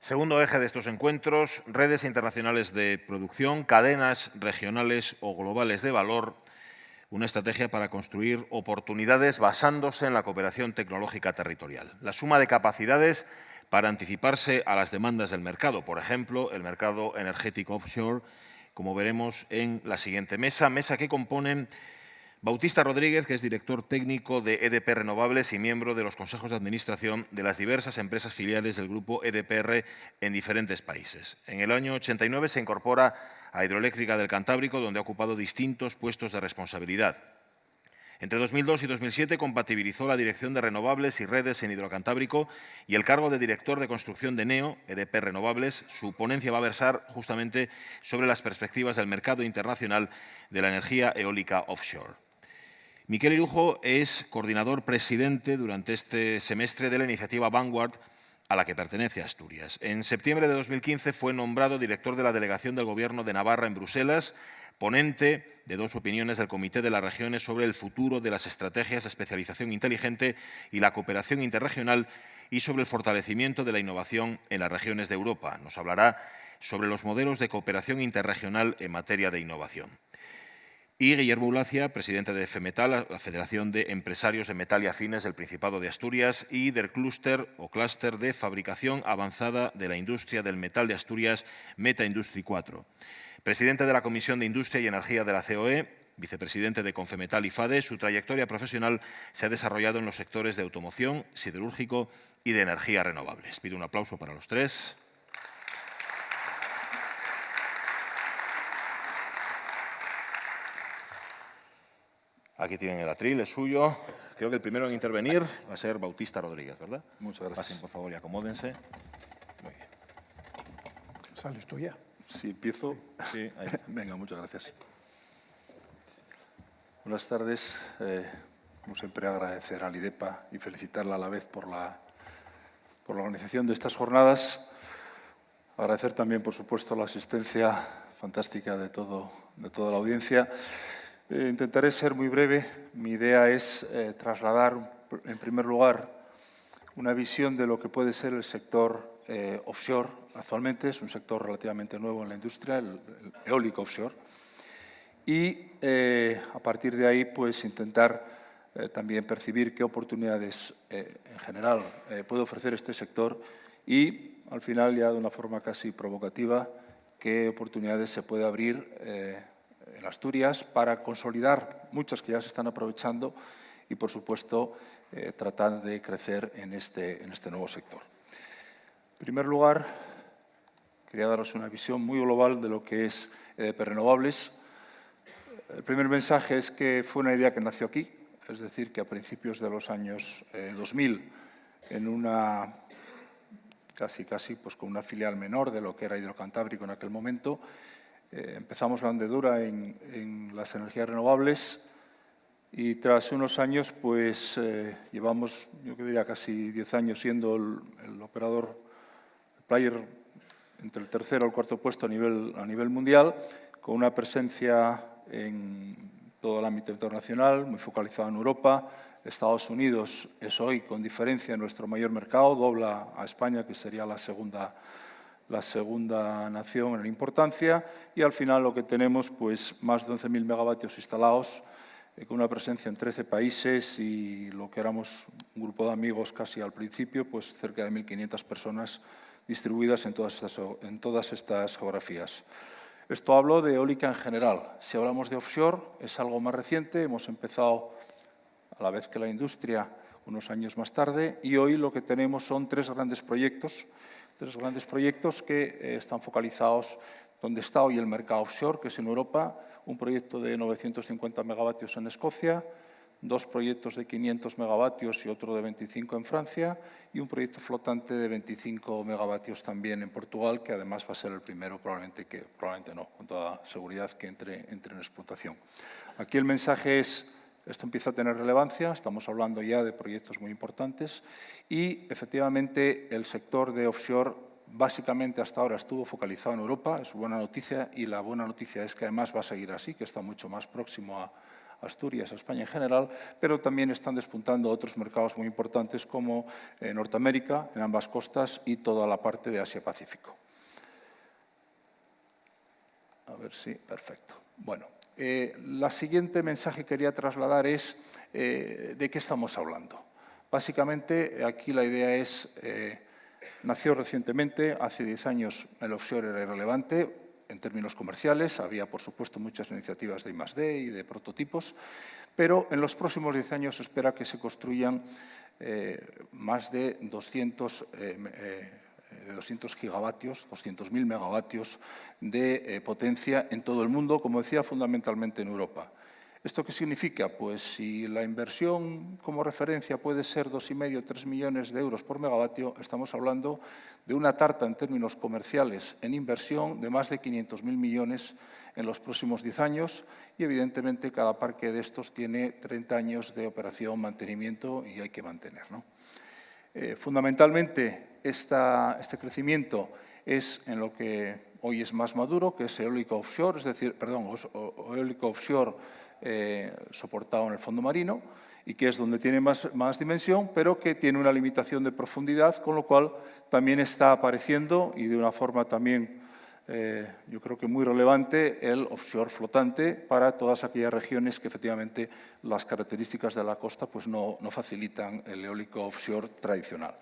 Segundo eje de estos encuentros, redes internacionales de producción, cadenas regionales o globales de valor, una estrategia para construir oportunidades basándose en la cooperación tecnológica territorial. La suma de capacidades para anticiparse a las demandas del mercado, por ejemplo, el mercado energético offshore, como veremos en la siguiente mesa que componen Bautista Rodríguez, que es director técnico de EDP Renovables y miembro de los consejos de administración de las diversas empresas filiales del grupo EDPR en diferentes países. En el año 89 se incorpora a Hidroeléctrica del Cantábrico, donde ha ocupado distintos puestos de responsabilidad. Entre 2002 y 2007 compatibilizó la dirección de renovables y redes en Hidrocantábrico y el cargo de director de construcción de NEO, EDP Renovables. Su ponencia va a versar justamente sobre las perspectivas del mercado internacional de la energía eólica offshore. Miquel Irujo es coordinador presidente durante este semestre de la iniciativa Vanguard, a la que pertenece Asturias. En septiembre de 2015 fue nombrado director de la Delegación del Gobierno de Navarra en Bruselas, ponente de 2 opiniones del Comité de las Regiones sobre el futuro de las estrategias de especialización inteligente y la cooperación interregional y sobre el fortalecimiento de la innovación en las regiones de Europa. Nos hablará sobre los modelos de cooperación interregional en materia de innovación. Y Guillermo Ulacia, presidente de FEMetal, la Federación de Empresarios de Metal y Afines del Principado de Asturias, y del clúster o clúster de fabricación avanzada de la industria del metal de Asturias, Meta Industry 4. Presidente de la Comisión de Industria y Energía de la COE, vicepresidente de Confemetal y FADE, su trayectoria profesional se ha desarrollado en los sectores de automoción, siderúrgico y de energías renovables. Pido un aplauso para los tres. Aquí tienen el atril, es suyo. Creo que el primero en intervenir va a ser Bautista Rodríguez, ¿verdad? Muchas gracias. Pasen, por favor, y acomódense. Muy bien. ¿Sales tú ya? Sí, empiezo. Sí, ahí. Venga, muchas gracias. Buenas tardes. Como siempre, agradecer al IDEPA y felicitarla a la vez por la organización de estas jornadas. Agradecer también, por supuesto, la asistencia fantástica de toda la audiencia. Intentaré ser muy breve. Mi idea es trasladar, en primer lugar, una visión de lo que puede ser el sector offshore actualmente. Es un sector relativamente nuevo en la industria, el eólico offshore. Y a partir de ahí, pues intentar también percibir qué oportunidades en general puede ofrecer este sector y, al final, ya de una forma casi provocativa, qué oportunidades se puede abrir en Asturias para consolidar muchas que ya se están aprovechando y, por supuesto, tratar de crecer en este nuevo sector. En primer lugar, quería daros una visión muy global de lo que es EDP Renovables. El primer mensaje es que fue una idea que nació aquí, es decir, que a principios de los años 2000, en una casi pues con una filial menor de lo que era Hidrocantábrico en aquel momento, empezamos la andadura en las energías renovables y tras unos años pues llevamos, yo diría, casi 10 años siendo el operador, el player entre el tercero y el cuarto puesto a nivel mundial, con una presencia en todo el ámbito internacional, muy focalizado en Europa. Estados Unidos es hoy, con diferencia, nuestro mayor mercado, dobla a España, que sería la segunda nación en importancia, y al final lo que tenemos, pues más de 11.000 megavatios instalados, con una presencia en 13 países y lo que éramos un grupo de amigos casi al principio, pues cerca de 1.500 personas distribuidas en todas estas geografías. Esto hablo de eólica en general. Si hablamos de offshore, es algo más reciente. Hemos empezado a la vez que la industria unos años más tarde y hoy lo que tenemos son tres grandes proyectos que están focalizados donde está hoy el mercado offshore, que es en Europa, un proyecto de 950 megavatios en Escocia, 2 proyectos de 500 megavatios y otro de 25 en Francia y un proyecto flotante de 25 megavatios también en Portugal, que además va a ser el primero, probablemente no, con toda seguridad, que entre en explotación. Aquí el mensaje es: esto empieza a tener relevancia, estamos hablando ya de proyectos muy importantes y, efectivamente, el sector de offshore básicamente hasta ahora estuvo focalizado en Europa, es buena noticia, y la buena noticia es que además va a seguir así, que está mucho más próximo Asturias, a España en general, pero también están despuntando otros mercados muy importantes como Norteamérica, en ambas costas, y toda la parte de Asia-Pacífico. A ver si, perfecto. Bueno, la siguiente mensaje que quería trasladar es de qué estamos hablando. Básicamente, aquí la idea es, nació recientemente, hace 10 años el offshore era irrelevante en términos comerciales, había por supuesto muchas iniciativas de I+D y de prototipos, pero en los próximos 10 años se espera que se construyan más de 200 gigavatios, 200.000 megavatios de potencia en todo el mundo, como decía, fundamentalmente en Europa. ¿Esto qué significa? Pues si la inversión como referencia puede ser 2,5 o 3 millones de euros por megavatio, estamos hablando de una tarta en términos comerciales en inversión de más de 500.000 millones en los próximos 10 años y, evidentemente, cada parque de estos tiene 30 años de operación, mantenimiento y hay que mantener, ¿no? Fundamentalmente, este crecimiento es en lo que hoy es más maduro, que es eólico offshore, es decir, perdón, eólico offshore soportado en el fondo marino y que es donde tiene más dimensión, pero que tiene una limitación de profundidad, con lo cual también está apareciendo y de una forma también, yo creo que muy relevante, el offshore flotante para todas aquellas regiones que efectivamente las características de la costa pues no facilitan el eólico offshore tradicional.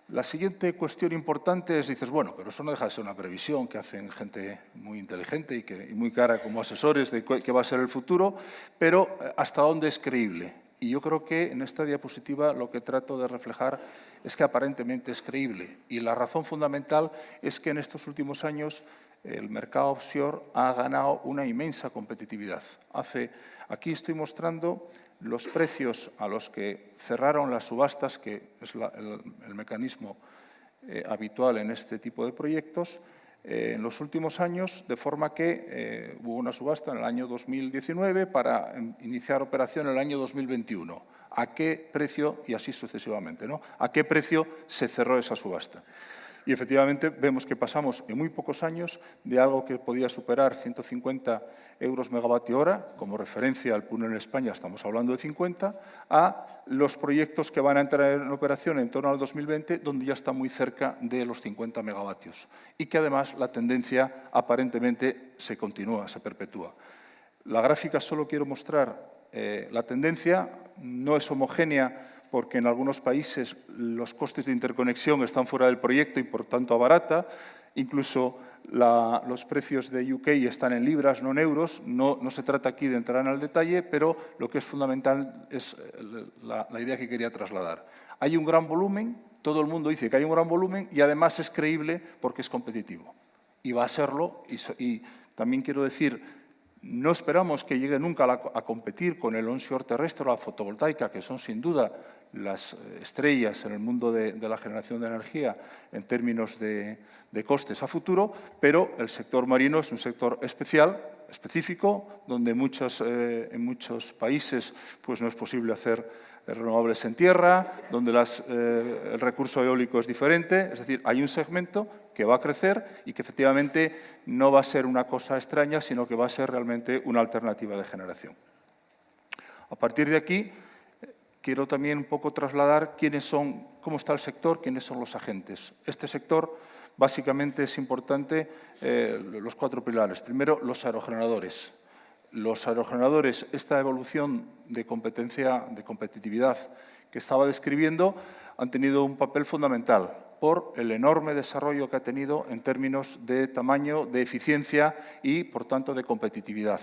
La siguiente cuestión importante es, dices, bueno, pero eso no deja de ser una previsión que hacen gente muy inteligente y muy cara como asesores de qué va a ser el futuro, pero ¿hasta dónde es creíble? Y yo creo que en esta diapositiva lo que trato de reflejar es que aparentemente es creíble. Y la razón fundamental es que en estos últimos años el mercado offshore ha ganado una inmensa competitividad. Aquí estoy mostrando los precios a los que cerraron las subastas, que es el mecanismo habitual en este tipo de proyectos, en los últimos años, de forma que hubo una subasta en el año 2019 para iniciar operación en el año 2021. ¿A qué precio? Y así sucesivamente, ¿no? ¿A qué precio se cerró esa subasta? Y efectivamente vemos que pasamos en muy pocos años de algo que podía superar 150 euros megavatio hora, como referencia al PUN en España estamos hablando de 50, a los proyectos que van a entrar en operación en torno al 2020, donde ya está muy cerca de los 50 megavatios. Y que además la tendencia aparentemente se continúa, se perpetúa. La gráfica solo quiero mostrar la tendencia, no es homogénea porque en algunos países los costes de interconexión están fuera del proyecto y, por tanto, abarata. Incluso los precios de UK están en libras, no en euros. No se trata aquí de entrar en el detalle, pero lo que es fundamental es la idea que quería trasladar. Hay un gran volumen, todo el mundo dice que hay un gran volumen y, además, es creíble porque es competitivo. Y va a serlo. Y también quiero decir, no esperamos que llegue nunca a competir con el onshore terrestre o la fotovoltaica, que son sin duda las estrellas en el mundo de la generación de energía en términos de costes a futuro, pero el sector marino es un sector específico, donde en muchos países pues no es posible hacer renovables en tierra, donde el recurso eólico es diferente. Es decir, hay un segmento que va a crecer y que efectivamente no va a ser una cosa extraña, sino que va a ser realmente una alternativa de generación. A partir de aquí, quiero también un poco trasladar cómo está el sector, quiénes son los agentes. Este sector, básicamente, es importante los 4 pilares. Primero, los aerogeneradores. Los aerogeneradores, esta evolución de competencia, de competitividad que estaba describiendo, han tenido un papel fundamental por el enorme desarrollo que ha tenido en términos de tamaño, de eficiencia y, por tanto, de competitividad.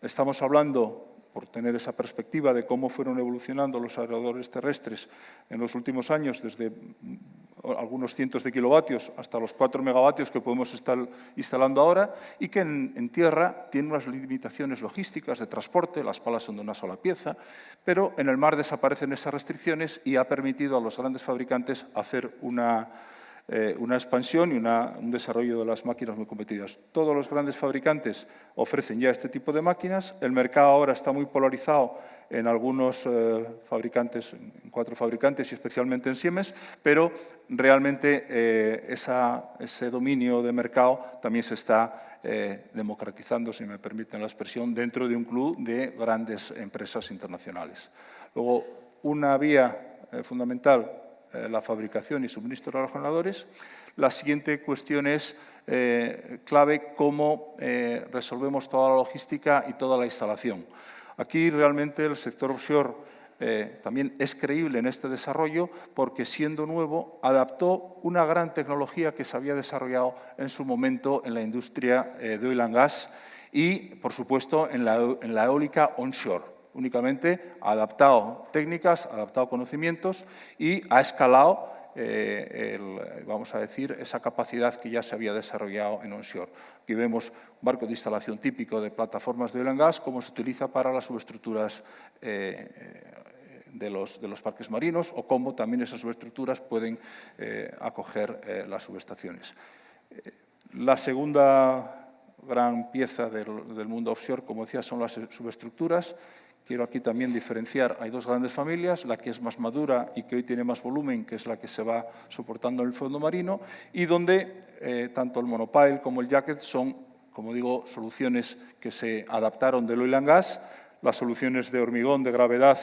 Estamos hablando, por tener esa perspectiva de cómo fueron evolucionando los aerogeneradores terrestres en los últimos años, desde algunos cientos de kilovatios hasta los 4 megavatios que podemos estar instalando ahora, y que en tierra tiene unas limitaciones logísticas de transporte, las palas son de una sola pieza, pero en el mar desaparecen esas restricciones y ha permitido a los grandes fabricantes hacer una una expansión y un desarrollo de las máquinas muy competitivas. Todos los grandes fabricantes ofrecen ya este tipo de máquinas. El mercado ahora está muy polarizado en algunos fabricantes, en 4 fabricantes y especialmente en Siemens, pero realmente ese dominio de mercado también se está democratizando, si me permiten la expresión, dentro de un club de grandes empresas internacionales. Luego, una vía fundamental, la fabricación y suministro de aerogeneradores. La siguiente cuestión es clave cómo resolvemos toda la logística y toda la instalación. Aquí realmente el sector offshore también es creíble en este desarrollo porque, siendo nuevo, adaptó una gran tecnología que se había desarrollado en su momento en la industria de oil and gas y, por supuesto, en la eólica onshore. Únicamente ha adaptado técnicas, ha adaptado conocimientos y ha escalado, vamos a decir, esa capacidad que ya se había desarrollado en onshore. Aquí vemos un barco de instalación típico de plataformas de oil and gas, como se utiliza para las subestructuras de los parques marinos o cómo también esas subestructuras pueden acoger las subestaciones. La segunda gran pieza del mundo offshore, como decía, son las subestructuras. Quiero aquí también diferenciar, hay 2 grandes familias, la que es más madura y que hoy tiene más volumen, que es la que se va soportando en el fondo marino, y donde tanto el monopile como el jacket son, como digo, soluciones que se adaptaron del oil and gas. Las soluciones de hormigón, de gravedad,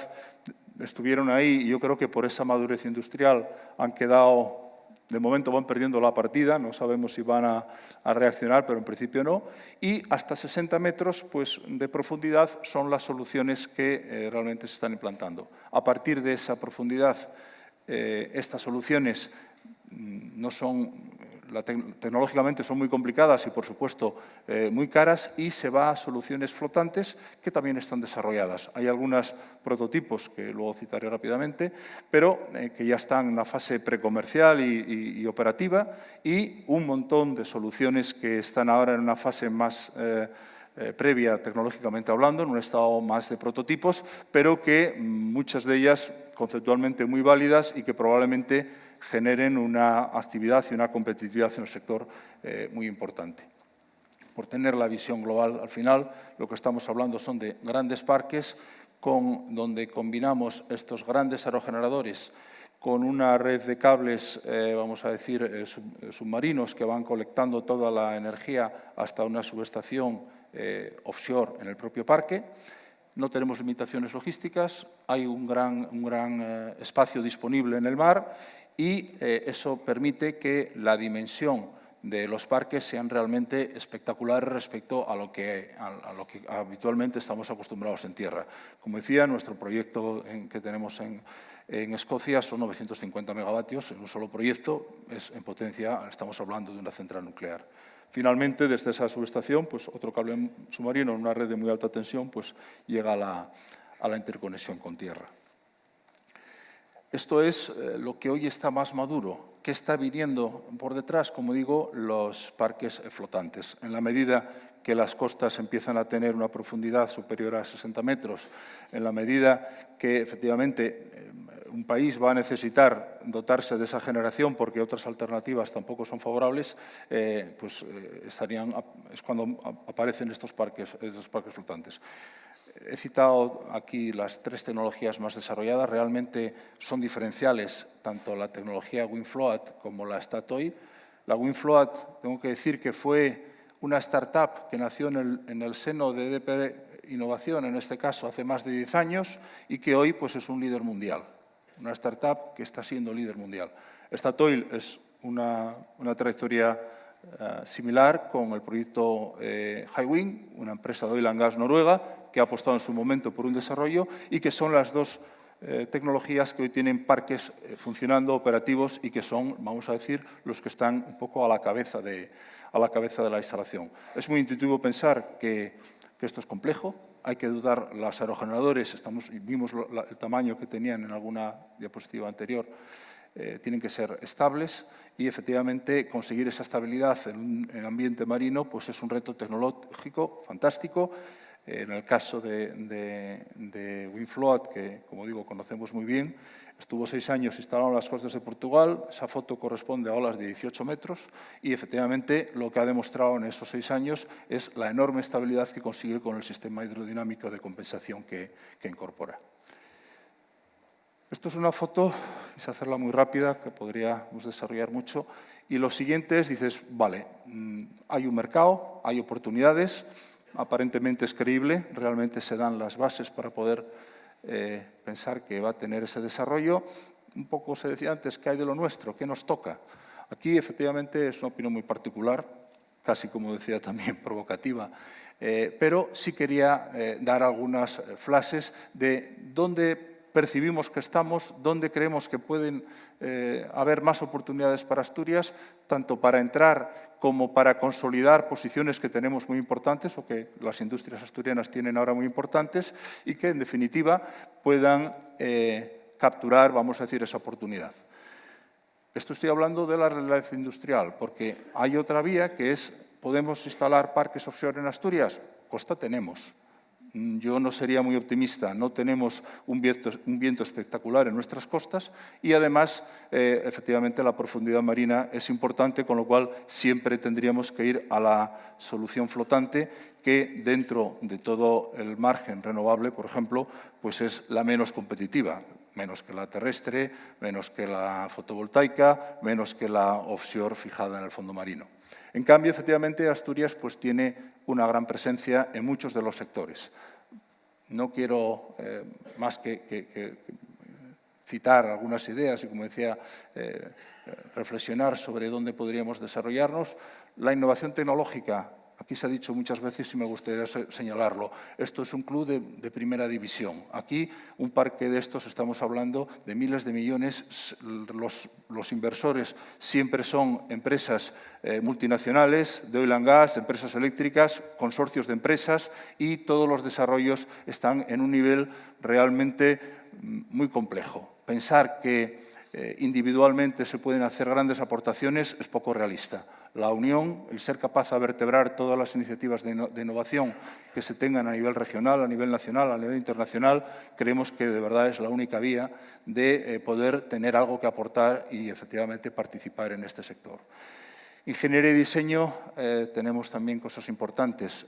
estuvieron ahí y yo creo que por esa madurez industrial han quedado. De momento van perdiendo la partida, no sabemos si van a reaccionar, pero en principio no. Y hasta 60 metros pues, de profundidad son las soluciones que realmente se están implantando. A partir de esa profundidad, estas soluciones no son, tecnológicamente son muy complicadas y, por supuesto, muy caras, y se va a soluciones flotantes que también están desarrolladas. Hay algunos prototipos que luego citaré rápidamente, pero que ya están en la fase precomercial y operativa, y un montón de soluciones que están ahora en una fase más previa tecnológicamente hablando, en un estado más de prototipos, pero que muchas de ellas conceptualmente muy válidas y que probablemente generen una actividad y una competitividad en el sector muy importante. Por tener la visión global, al final, lo que estamos hablando son de grandes parques donde combinamos estos grandes aerogeneradores con una red de cables, vamos a decir, submarinos que van colectando toda la energía hasta una subestación offshore en el propio parque. No tenemos limitaciones logísticas, hay un gran espacio disponible en el mar y eso permite que la dimensión de los parques sean realmente espectaculares respecto a lo que habitualmente estamos acostumbrados en tierra. Como decía, nuestro proyecto que tenemos en Escocia son 950 megavatios en un solo proyecto, en potencia estamos hablando de una central nuclear. Finalmente, desde esa subestación, pues, otro cable submarino en una red de muy alta tensión pues, llega a la interconexión con tierra. Esto es lo que hoy está más maduro. ¿Qué está viniendo por detrás? Como digo, los parques flotantes. En la medida que las costas empiezan a tener una profundidad superior a 60 metros, en la medida que efectivamente un país va a necesitar dotarse de esa generación porque otras alternativas tampoco son favorables, es cuando aparecen estos parques flotantes. He citado aquí las 3 tecnologías más desarrolladas. Realmente son diferenciales tanto la tecnología WindFloat como la Statoil. La WindFloat, tengo que decir que fue una startup que nació en el seno de EDP Innovación, en este caso hace más de 10 años, y que hoy pues, es un líder mundial. Una startup que está siendo líder mundial. Statoil es una trayectoria similar con el proyecto Hywind, una empresa de oil and gas noruega que ha apostado en su momento por un desarrollo y que son las 2 tecnologías que hoy tienen parques funcionando, operativos y que son, vamos a decir, los que están un poco a la cabeza de la instalación. Es muy intuitivo pensar que esto es complejo. Hay que dudar, los aerogeneradores, vimos el tamaño que tenían en alguna diapositiva anterior, tienen que ser estables y, efectivamente, conseguir esa estabilidad en un ambiente marino pues es un reto tecnológico fantástico. En el caso de Windfloat, que, como digo, conocemos muy bien, estuvo 6 años instalado en las costas de Portugal. Esa foto corresponde a olas de 18 metros y, efectivamente, lo que ha demostrado en esos 6 años es la enorme estabilidad que consigue con el sistema hidrodinámico de compensación que incorpora. Esto es una foto, quise hacerla muy rápida, que podríamos desarrollar mucho. Y lo siguiente es, dices, vale, hay un mercado, hay oportunidades, aparentemente es creíble, realmente se dan las bases para poder pensar que va a tener ese desarrollo. Un poco se decía antes, ¿qué hay de lo nuestro? ¿Qué nos toca? Aquí, efectivamente, es una opinión muy particular, casi, como decía, también provocativa, pero sí quería dar algunas flashes de dónde percibimos que estamos, dónde creemos que pueden haber más oportunidades para Asturias, tanto para entrar como para consolidar posiciones que tenemos muy importantes o que las industrias asturianas tienen ahora muy importantes y que, en definitiva, puedan capturar, vamos a decir, esa oportunidad. Esto estoy hablando de la realidad industrial, porque hay otra vía que es, ¿podemos instalar parques offshore en Asturias? Costa tenemos. Yo no sería muy optimista, no tenemos un viento espectacular en nuestras costas y, además, efectivamente, la profundidad marina es importante, con lo cual siempre tendríamos que ir a la solución flotante, que dentro de todo el margen renovable, por ejemplo, pues es la menos competitiva, menos que la terrestre, menos que la fotovoltaica, menos que la offshore fijada en el fondo marino. En cambio, efectivamente, Asturias pues, tiene una gran presencia en muchos de los sectores. No quiero más que citar algunas ideas y, como decía, reflexionar sobre dónde podríamos desarrollarnos. La innovación tecnológica, aquí se ha dicho muchas veces y me gustaría señalarlo, esto es un club de primera división. Aquí, un parque de estos, estamos hablando de miles de millones. Los inversores siempre son empresas multinacionales, de oil and gas, empresas eléctricas, consorcios de empresas, y todos los desarrollos están en un nivel realmente muy complejo. Pensar que individualmente se pueden hacer grandes aportaciones es poco realista. La unión, el ser capaz de vertebrar todas las iniciativas de innovación que se tengan a nivel regional, a nivel nacional, a nivel internacional, creemos que de verdad es la única vía de poder tener algo que aportar y, efectivamente, participar en este sector. Ingeniería y diseño, tenemos también cosas importantes.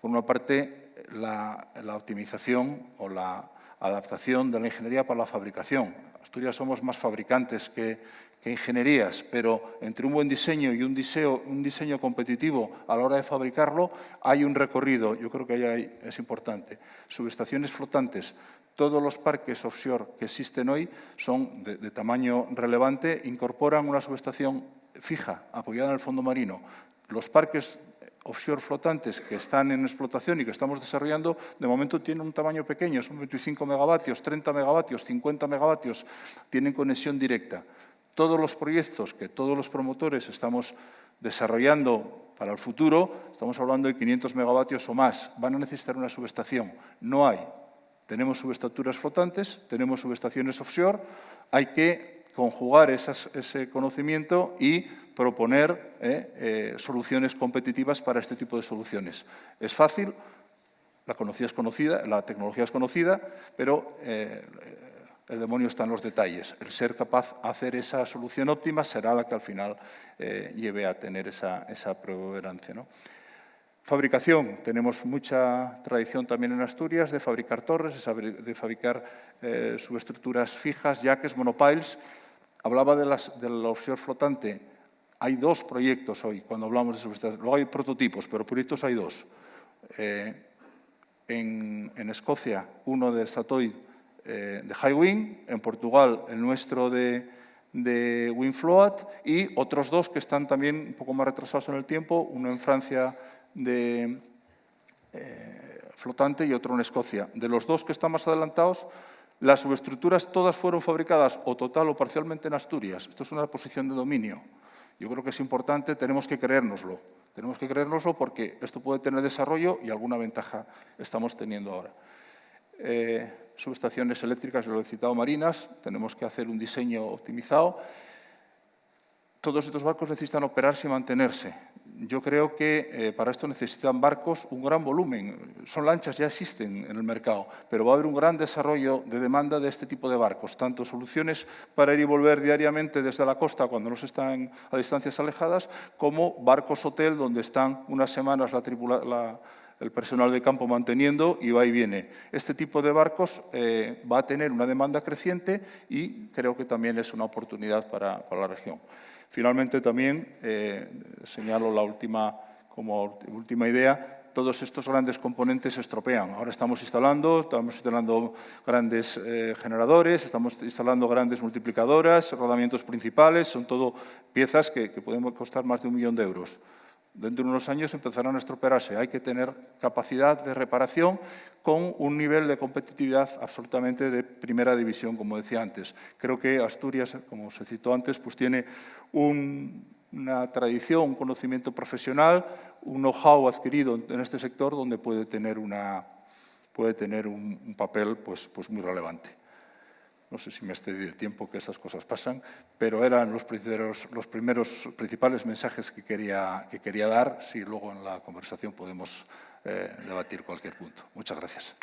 Por una parte, la optimización o la adaptación de la ingeniería para la fabricación. Asturias somos más fabricantes que ingenierías, pero entre un buen diseño y un diseño competitivo a la hora de fabricarlo hay un recorrido, yo creo que ahí es importante. Subestaciones flotantes. Todos los parques offshore que existen hoy son de tamaño relevante, incorporan una subestación fija, apoyada en el fondo marino. Los parques offshore flotantes que están en explotación y que estamos desarrollando, de momento tienen un tamaño pequeño, son 25 megavatios, 30 megavatios, 50 megavatios, tienen conexión directa. Todos los proyectos que todos los promotores estamos desarrollando para el futuro, estamos hablando de 500 megavatios o más, van a necesitar una subestación. No hay. Tenemos subestaturas flotantes, tenemos subestaciones offshore, hay que conjugar ese conocimiento y proponer soluciones competitivas para este tipo de soluciones. Es fácil, la tecnología es conocida, pero el demonio está en los detalles. El ser capaz de hacer esa solución óptima será la que al final lleve a tener esa preponderancia, ¿no? Fabricación. Tenemos mucha tradición también en Asturias de fabricar torres, de fabricar subestructuras fijas, yaques, monopiles. Hablaba del offshore flotante. Hay 2 proyectos hoy, cuando hablamos de subestructuras. Luego hay prototipos, pero proyectos hay 2. En Escocia, uno del Statoil de Hywind, en Portugal el nuestro de Windfloat, y otros 2 que están también un poco más retrasados en el tiempo, uno en Francia de flotante y otro en Escocia. De los 2 que están más adelantados, las subestructuras todas fueron fabricadas o total o parcialmente en Asturias. Esto es una posición de dominio. Yo creo que es importante, tenemos que creérnoslo. Tenemos que creérnoslo porque esto puede tener desarrollo y alguna ventaja estamos teniendo ahora. Subestaciones eléctricas, lo he citado, marinas, tenemos que hacer un diseño optimizado. todos estos barcos necesitan operarse y mantenerse. Yo creo que para esto necesitan barcos un gran volumen. Son lanchas, ya existen en el mercado, pero va a haber un gran desarrollo de demanda de este tipo de barcos, tanto soluciones para ir y volver diariamente desde la costa cuando no están a distancias alejadas, como barcos hotel donde están unas semanas el personal de campo manteniendo y va y viene. Este tipo de barcos va a tener una demanda creciente y creo que también es una oportunidad para la región. Finalmente, también señalo como última idea, todos estos grandes componentes se estropean. Ahora estamos instalando grandes generadores, estamos instalando grandes multiplicadoras, rodamientos principales, son todo piezas que pueden costar más de 1 millón de euros. Dentro de unos años empezarán a estropearse. Hay que tener capacidad de reparación con un nivel de competitividad absolutamente de primera división, como decía antes. Creo que Asturias, como se citó antes, pues tiene una tradición, un conocimiento profesional, un know-how adquirido en este sector donde puede tener un papel pues muy relevante. No sé si me excedí de tiempo, que esas cosas pasan, pero eran los primeros principales mensajes que quería dar. Si luego en la conversación podemos debatir cualquier punto. Muchas gracias.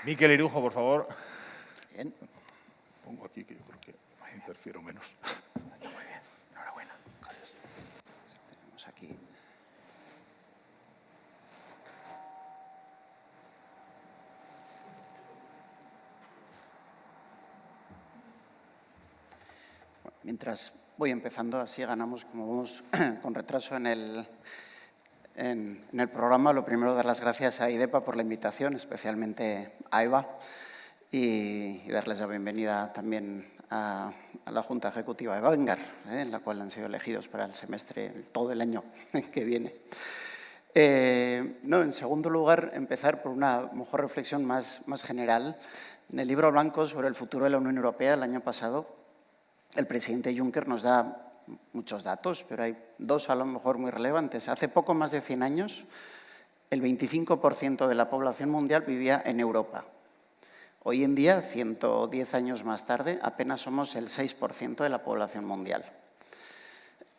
Miquel Irujo, por favor. Bien. Pongo aquí que yo creo que interfiero menos. Muy bien, enhorabuena. Gracias. Tenemos aquí. Bueno, mientras voy empezando, así ganamos, como vamos con retraso en el programa. Lo primero, dar las gracias a IDEPA por la invitación, especialmente a Eva, y darles la bienvenida también a la Junta Ejecutiva de Vanguard, en la cual han sido elegidos para el semestre, todo el año que viene. En segundo lugar, empezar por una mejor reflexión más general. En el libro blanco sobre el futuro de la Unión Europea, el año pasado, el presidente Juncker nos da muchos datos, pero hay dos a lo mejor muy relevantes. Hace poco más de 100 años, el 25% de la población mundial vivía en Europa. Hoy en día, 110 años más tarde, apenas somos el 6% de la población mundial.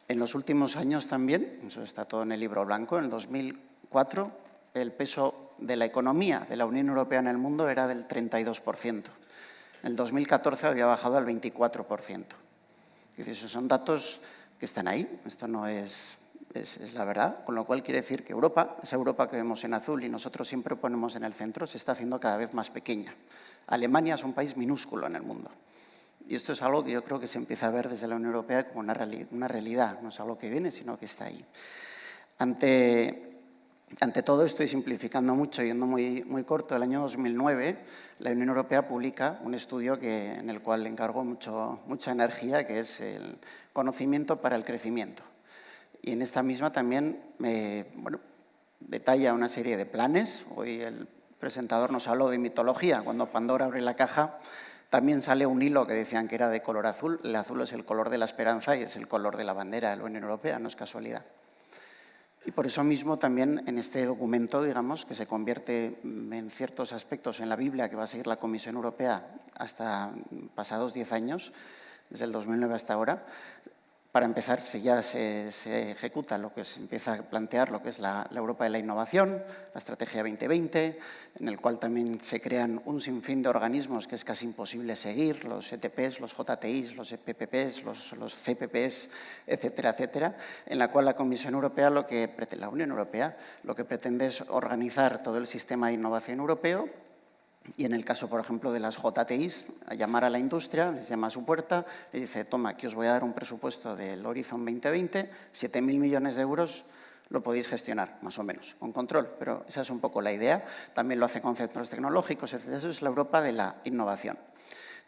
En los últimos años también, eso está todo en el libro blanco, en el 2004, el peso de la economía de la Unión Europea en el mundo era del 32%. En el 2014 había bajado al 24%. Esos son datos que están ahí, esto no es la verdad, con lo cual quiere decir que Europa, esa Europa que vemos en azul y nosotros siempre ponemos en el centro, se está haciendo cada vez más pequeña. Alemania es un país minúsculo en el mundo. Y esto es algo que yo creo que se empieza a ver desde la Unión Europea como una realidad, no es algo que viene, sino que está ahí. Ante todo, estoy simplificando mucho, yendo muy corto, el año 2009 la Unión Europea publica un estudio en el cual le encargo mucha energía, que es el conocimiento para el crecimiento. Y en esta misma también detalla una serie de planes. Hoy el presentador nos habló de mitología. Cuando Pandora abre la caja, también sale un hilo que decían que era de color azul. El azul es el color de la esperanza y es el color de la bandera de la Unión Europea, no es casualidad. Y por eso mismo también en este documento, digamos, que se convierte en ciertos aspectos en la Biblia que va a seguir la Comisión Europea hasta pasados 10 años, desde el 2009 hasta ahora, para empezar ya se ejecuta lo que se empieza a plantear, lo que es la Europa de la innovación, la Estrategia 2020, en el cual también se crean un sinfín de organismos que es casi imposible seguir, los ETPs, los JTIs, los EPPs, los CPPs, etcétera, etcétera, en la cual la Comisión Europea, la Unión Europea, lo que pretende es organizar todo el sistema de innovación europeo. Y en el caso, por ejemplo, de las JTIs, a llamar a la industria, les llama a su puerta, le dice, toma, aquí os voy a dar un presupuesto del Horizon 2020, 7.000 millones de euros, lo podéis gestionar, más o menos, con control. Pero esa es un poco la idea. También lo hace con centros tecnológicos, etc. Eso es la Europa de la innovación.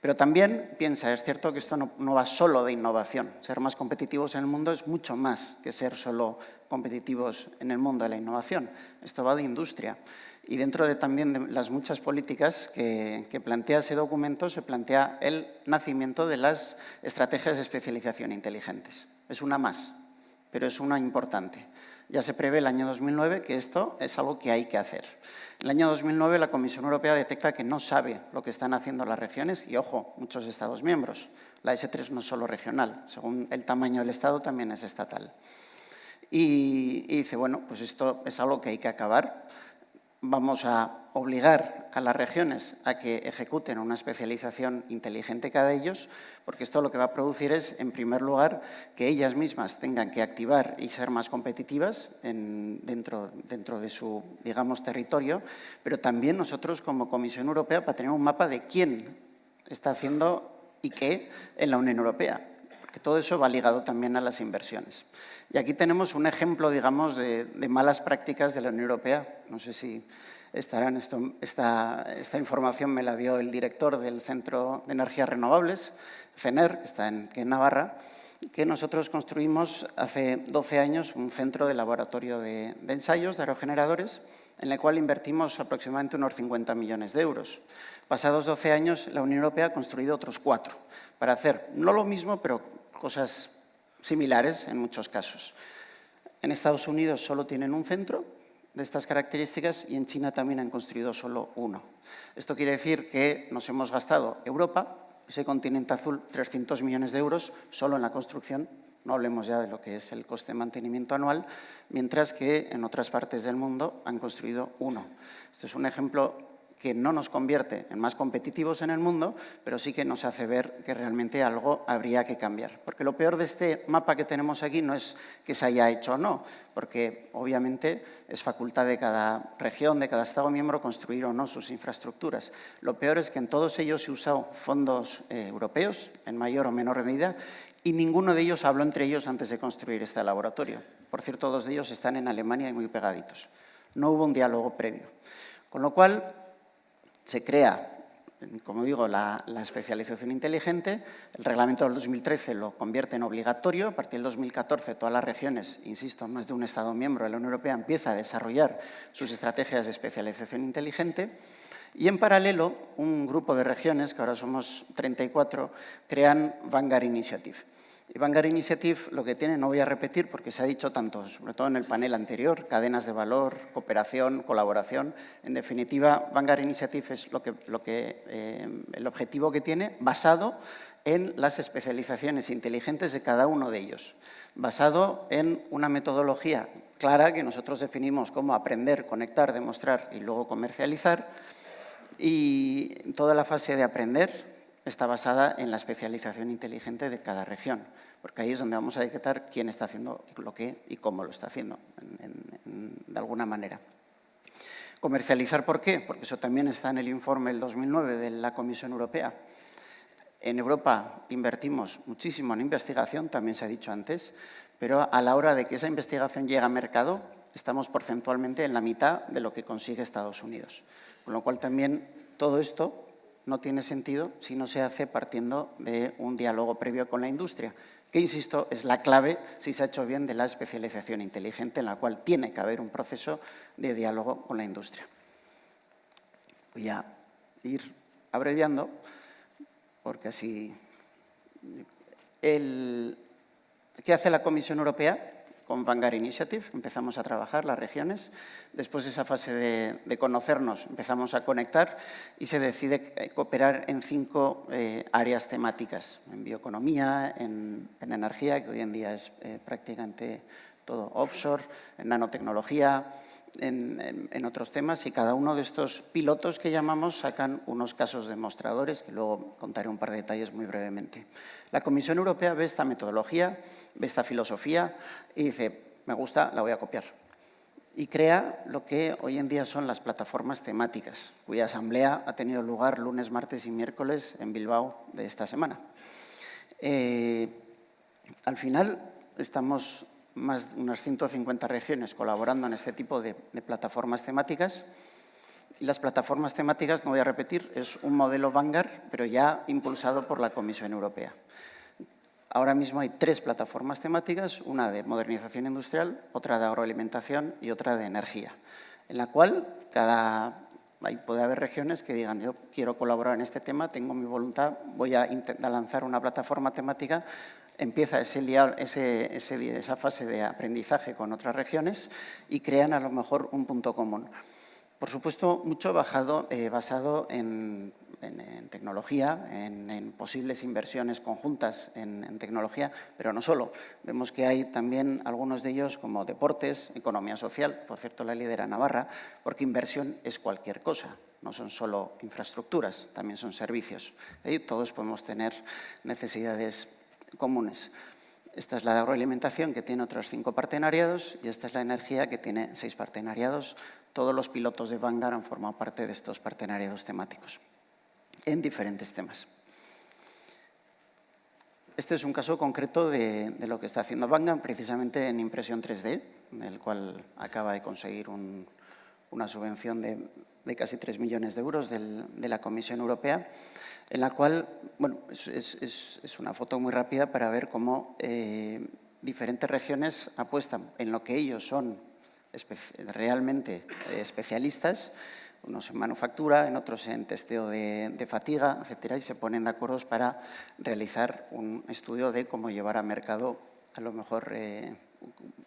Pero también piensa, es cierto que esto no va solo de innovación. Ser más competitivos en el mundo es mucho más que ser solo competitivos en el mundo de la innovación. Esto va de industria. Y dentro también de las muchas políticas que plantea ese documento, se plantea el nacimiento de las estrategias de especialización inteligentes. Es una más, pero es una importante. Ya se prevé el año 2009 que esto es algo que hay que hacer. En el año 2009 la Comisión Europea detecta que no sabe lo que están haciendo las regiones y, ojo, muchos Estados miembros. La S3 no es solo regional, según el tamaño del Estado también es estatal. Y dice, bueno, pues esto es algo que hay que acabar. Vamos a obligar a las regiones a que ejecuten una especialización inteligente cada de ellos, porque esto lo que va a producir es, en primer lugar, que ellas mismas tengan que activar y ser más competitivas dentro de su, digamos, territorio, pero también nosotros, como Comisión Europea, para tener un mapa de quién está haciendo y qué en la Unión Europea, porque todo eso va ligado también a las inversiones. Y aquí tenemos un ejemplo, digamos, de malas prácticas de la Unión Europea. No sé si estarán esta información me la dio el director del Centro de Energías Renovables, CENER, que está en Navarra, que nosotros construimos hace 12 años un centro de laboratorio de ensayos de aerogeneradores, en el cual invertimos aproximadamente unos 50 millones de euros. Pasados 12 años, la Unión Europea ha construido otros 4 para hacer no lo mismo, pero cosas similares en muchos casos. En Estados Unidos solo tienen un centro de estas características y en China también han construido solo uno. Esto quiere decir que nos hemos gastado Europa, ese continente azul, 300 millones de euros solo en la construcción, no hablemos ya de lo que es el coste de mantenimiento anual, mientras que en otras partes del mundo han construido uno. Este es un ejemplo que no nos convierte en más competitivos en el mundo, pero sí que nos hace ver que realmente algo habría que cambiar. Porque lo peor de este mapa que tenemos aquí no es que se haya hecho o no, porque obviamente es facultad de cada región, de cada Estado miembro, construir o no sus infraestructuras. Lo peor es que en todos ellos se han usado fondos europeos, en mayor o menor medida, y ninguno de ellos habló entre ellos antes de construir este laboratorio. Por cierto, 2 de ellos están en Alemania y muy pegaditos. No hubo un diálogo previo. Con lo cual, se crea, como digo, la especialización inteligente. El reglamento del 2013 lo convierte en obligatorio. A partir del 2014, todas las regiones, insisto, más de un Estado miembro de la Unión Europea empieza a desarrollar sus estrategias de especialización inteligente. Y en paralelo, un grupo de regiones, que ahora somos 34, crean Vanguard Initiative. Y Vanguard Initiative lo que tiene, no voy a repetir porque se ha dicho tanto, sobre todo en el panel anterior, cadenas de valor, cooperación, colaboración. En definitiva, Vanguard Initiative es el objetivo que tiene, basado en las especializaciones inteligentes de cada uno de ellos, basado en una metodología clara que nosotros definimos como aprender, conectar, demostrar y luego comercializar. Y toda la fase de aprender está basada en la especialización inteligente de cada región, porque ahí es donde vamos a detectar quién está haciendo lo que y cómo lo está haciendo, de alguna manera. Comercializar, ¿por qué? Porque eso también está en el informe del 2009 de la Comisión Europea. En Europa invertimos muchísimo en investigación, también se ha dicho antes, pero a la hora de que esa investigación llegue a mercado, estamos porcentualmente en la mitad de lo que consigue Estados Unidos. Con lo cual también todo esto no tiene sentido si no se hace partiendo de un diálogo previo con la industria, que, insisto, es la clave, si se ha hecho bien, de la especialización inteligente, en la cual tiene que haber un proceso de diálogo con la industria. Voy a ir abreviando, porque así... ¿Qué hace la Comisión Europea? Con Vanguard Initiative empezamos a trabajar las regiones. Después de esa fase de conocernos, empezamos a conectar y se decide cooperar en 5 áreas temáticas, en bioeconomía, en energía, que hoy en día es prácticamente todo offshore, en nanotecnología, en otros temas, y cada uno de estos pilotos que llamamos sacan unos casos demostradores, que luego contaré un par de detalles muy brevemente. La Comisión Europea ve esta metodología, ve esta filosofía y dice, me gusta, la voy a copiar. Y crea lo que hoy en día son las plataformas temáticas, cuya asamblea ha tenido lugar lunes, martes y miércoles en Bilbao de esta semana. Al final, estamos más de unas 150 regiones colaborando en este tipo de plataformas temáticas. Y las plataformas temáticas, no voy a repetir, es un modelo Vanguard, pero ya impulsado por la Comisión Europea. Ahora mismo hay 3 plataformas temáticas, una de modernización industrial, otra de agroalimentación y otra de energía, en la cual puede haber regiones que digan, yo quiero colaborar en este tema, tengo mi voluntad, voy a intentar lanzar una plataforma temática empieza esa fase de aprendizaje con otras regiones y crean a lo mejor un punto común. Por supuesto, mucho basado en tecnología, en posibles inversiones conjuntas en tecnología, pero no solo. Vemos que hay también algunos de ellos como deportes, economía social, por cierto la lidera Navarra, porque inversión es cualquier cosa, no son solo infraestructuras, también son servicios. Y todos podemos tener necesidades comunes. Esta es la de agroalimentación, que tiene otros 5 partenariados, y esta es la energía, que tiene 6 partenariados. Todos los pilotos de Vanguard han formado parte de estos partenariados temáticos, en diferentes temas. Este es un caso concreto de lo que está haciendo Vanguard, precisamente en impresión 3D, del cual acaba de conseguir una subvención de casi 3 millones de euros de la Comisión Europea, en la cual, bueno, es una foto muy rápida para ver cómo diferentes regiones apuestan en lo que ellos son realmente especialistas, unos en manufactura, en otros en testeo de fatiga, etcétera, y se ponen de acuerdo para realizar un estudio de cómo llevar a mercado a lo mejor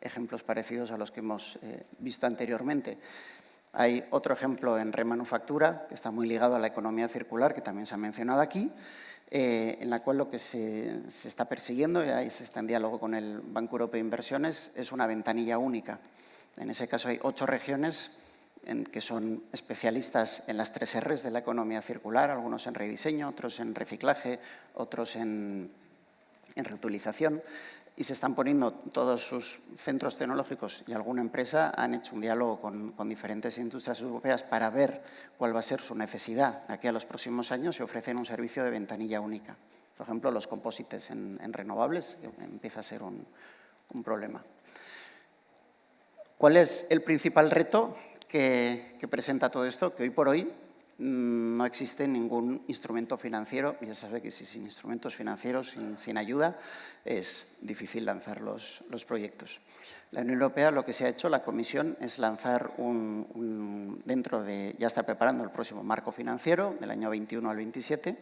ejemplos parecidos a los que hemos visto anteriormente. Hay otro ejemplo en remanufactura, que está muy ligado a la economía circular, que también se ha mencionado aquí, en la cual lo que se está persiguiendo, y ahí se está en diálogo con el Banco Europeo de Inversiones, es una ventanilla única. En ese caso hay 8 regiones que son especialistas en las 3 Rs de la economía circular, algunos en rediseño, otros en reciclaje, otros en reutilización, y se están poniendo todos sus centros tecnológicos y alguna empresa han hecho un diálogo con diferentes industrias europeas para ver cuál va a ser su necesidad de aquí a los próximos años y ofrecen un servicio de ventanilla única. Por ejemplo, los composites en renovables, que empieza a ser un problema. ¿Cuál es el principal reto que presenta todo esto? Que hoy por hoy no existe ningún instrumento financiero, y ya sabe que sin instrumentos financieros, sin ayuda, es difícil lanzar los proyectos. La Unión Europea, lo que se ha hecho, la Comisión, es lanzar ya está preparando el próximo marco financiero, del año 21 al 27,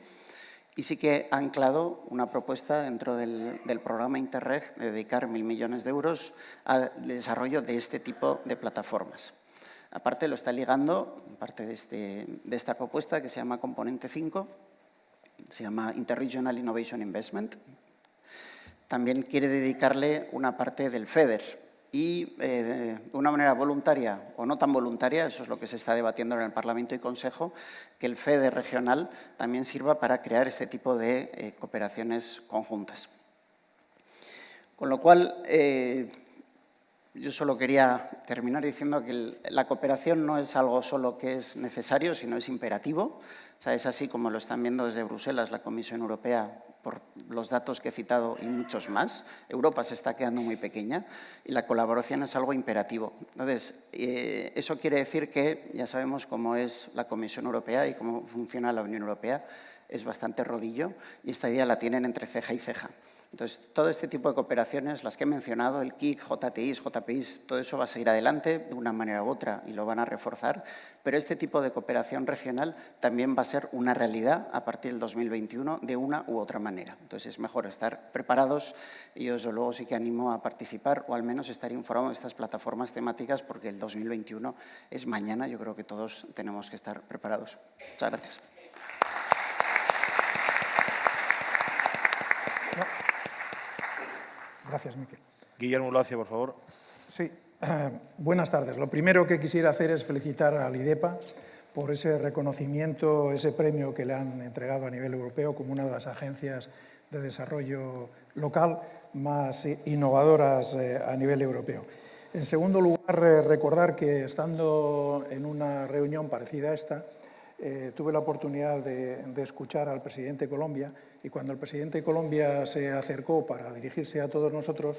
y sí que ha anclado una propuesta dentro del programa Interreg de dedicar 1.000 millones de euros al desarrollo de este tipo de plataformas. Aparte, lo está ligando, parte de esta propuesta que se llama Componente 5, se llama Interregional Innovation Investment. También quiere dedicarle una parte del FEDER y de una manera voluntaria o no tan voluntaria, eso es lo que se está debatiendo en el Parlamento y Consejo, que el FEDER regional también sirva para crear este tipo de cooperaciones conjuntas. Con lo cual, yo solo quería terminar diciendo que la cooperación no es algo solo que es necesario, sino es imperativo. O sea, es así como lo están viendo desde Bruselas, la Comisión Europea, por los datos que he citado y muchos más. Europa se está quedando muy pequeña y la colaboración es algo imperativo. Entonces, eso quiere decir que ya sabemos cómo es la Comisión Europea y cómo funciona la Unión Europea. Es bastante rodillo y esta idea la tienen entre ceja y ceja. Entonces, todo este tipo de cooperaciones, las que he mencionado, el KIC, JTIs, JPIs, todo eso va a seguir adelante de una manera u otra y lo van a reforzar, pero este tipo de cooperación regional también va a ser una realidad a partir del 2021 de una u otra manera. Entonces, es mejor estar preparados y yo, desde luego, sí que animo a participar o al menos estar informado de estas plataformas temáticas porque el 2021 es mañana, yo creo que todos tenemos que estar preparados. Muchas gracias. Gracias, Miquel. Guillermo Lacia, por favor. Sí, buenas tardes. Lo primero que quisiera hacer es felicitar al IDEPA por ese reconocimiento, ese premio que le han entregado a nivel europeo como una de las agencias de desarrollo local más innovadoras a nivel europeo. En segundo lugar, recordar que estando en una reunión parecida a esta, tuve la oportunidad de escuchar al presidente de Colombia y cuando el presidente de Colombia se acercó para dirigirse a todos nosotros,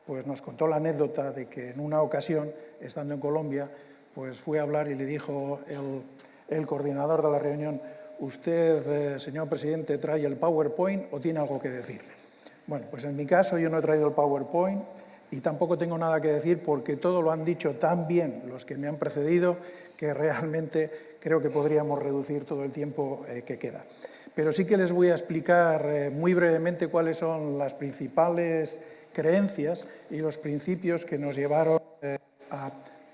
pues nos contó la anécdota de que en una ocasión, estando en Colombia, pues fue a hablar y le dijo el coordinador de la reunión: ¿usted, señor presidente, trae el PowerPoint o tiene algo que decirle? Bueno, pues en mi caso yo no he traído el PowerPoint y tampoco tengo nada que decir porque todo lo han dicho tan bien los que me han precedido que realmente creo que podríamos reducir todo el tiempo que queda. pero sí que les voy a explicar muy brevemente cuáles son las principales creencias y los principios que nos llevaron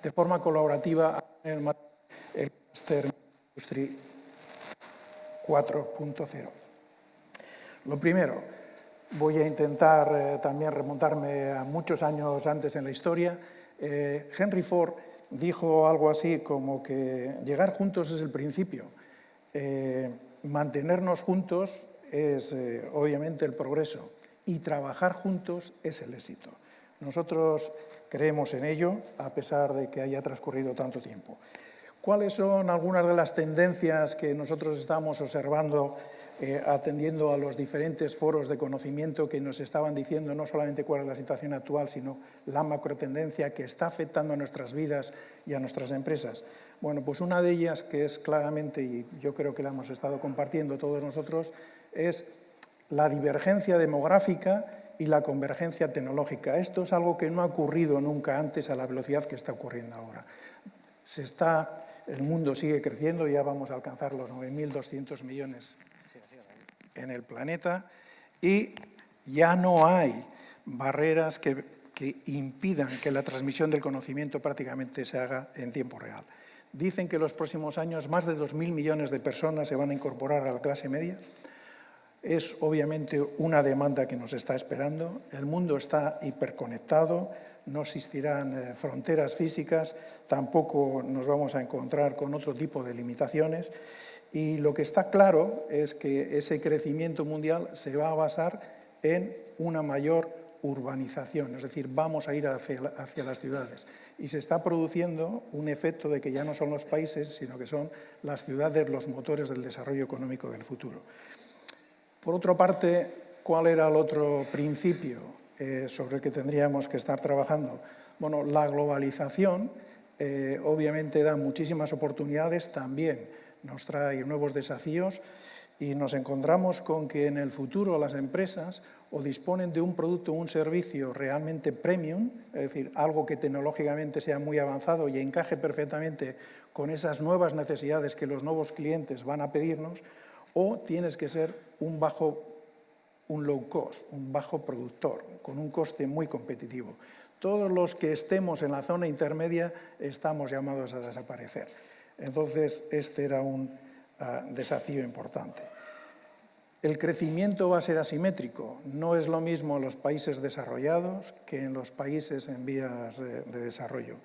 de forma colaborativa a el Master Industry 4.0. Lo primero, voy a intentar también remontarme a muchos años antes en la historia. Henry Ford dijo algo así como que llegar juntos es el principio. Mantenernos juntos es obviamente el progreso y trabajar juntos es el éxito. Nosotros creemos en ello a pesar de que haya transcurrido tanto tiempo. ¿Cuáles son algunas de las tendencias que nosotros estamos observando atendiendo a los diferentes foros de conocimiento que nos estaban diciendo no solamente cuál es la situación actual, sino la macrotendencia que está afectando a nuestras vidas y a nuestras empresas? Bueno, pues una de ellas, que es claramente, y yo creo que la hemos estado compartiendo todos nosotros, es la divergencia demográfica y la convergencia tecnológica. Esto es algo que no ha ocurrido nunca antes a la velocidad que está ocurriendo ahora. El mundo sigue creciendo, ya vamos a alcanzar los 9.200 millones en el planeta y ya no hay barreras que impidan que la transmisión del conocimiento prácticamente se haga en tiempo real. Dicen que en los próximos años más de 2.000 millones de personas se van a incorporar a la clase media. Es obviamente una demanda que nos está esperando. El mundo está hiperconectado, no existirán fronteras físicas, tampoco nos vamos a encontrar con otro tipo de limitaciones. Y lo que está claro es que ese crecimiento mundial se va a basar en una mayor urbanización, es decir, vamos a ir hacia las ciudades. Y se está produciendo un efecto de que ya no son los países, sino que son las ciudades los motores del desarrollo económico del futuro. Por otra parte, ¿cuál era el otro principio sobre el que tendríamos que estar trabajando? Bueno, la globalización obviamente da muchísimas oportunidades, también nos trae nuevos desafíos y nos encontramos con que en el futuro las empresas o disponen de un producto o un servicio realmente premium, es decir, algo que tecnológicamente sea muy avanzado y encaje perfectamente con esas nuevas necesidades que los nuevos clientes van a pedirnos, o tienes que ser un low cost, un bajo productor, con un coste muy competitivo. Todos los que estemos en la zona intermedia estamos llamados a desaparecer. Entonces, este era un desafío importante. El crecimiento va a ser asimétrico. No es lo mismo en los países desarrollados que en los países en vías de desarrollo.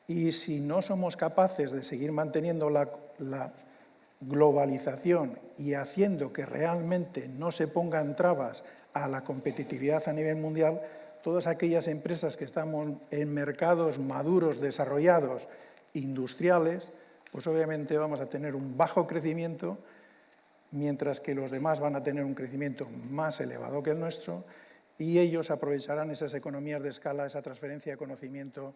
Y si no somos capaces de seguir manteniendo la globalización y haciendo que realmente no se pongan trabas a la competitividad a nivel mundial, todas aquellas empresas que estamos en mercados maduros, desarrollados, industriales, pues obviamente vamos a tener un bajo crecimiento, mientras que los demás van a tener un crecimiento más elevado que el nuestro y ellos aprovecharán esas economías de escala, esa transferencia de conocimiento,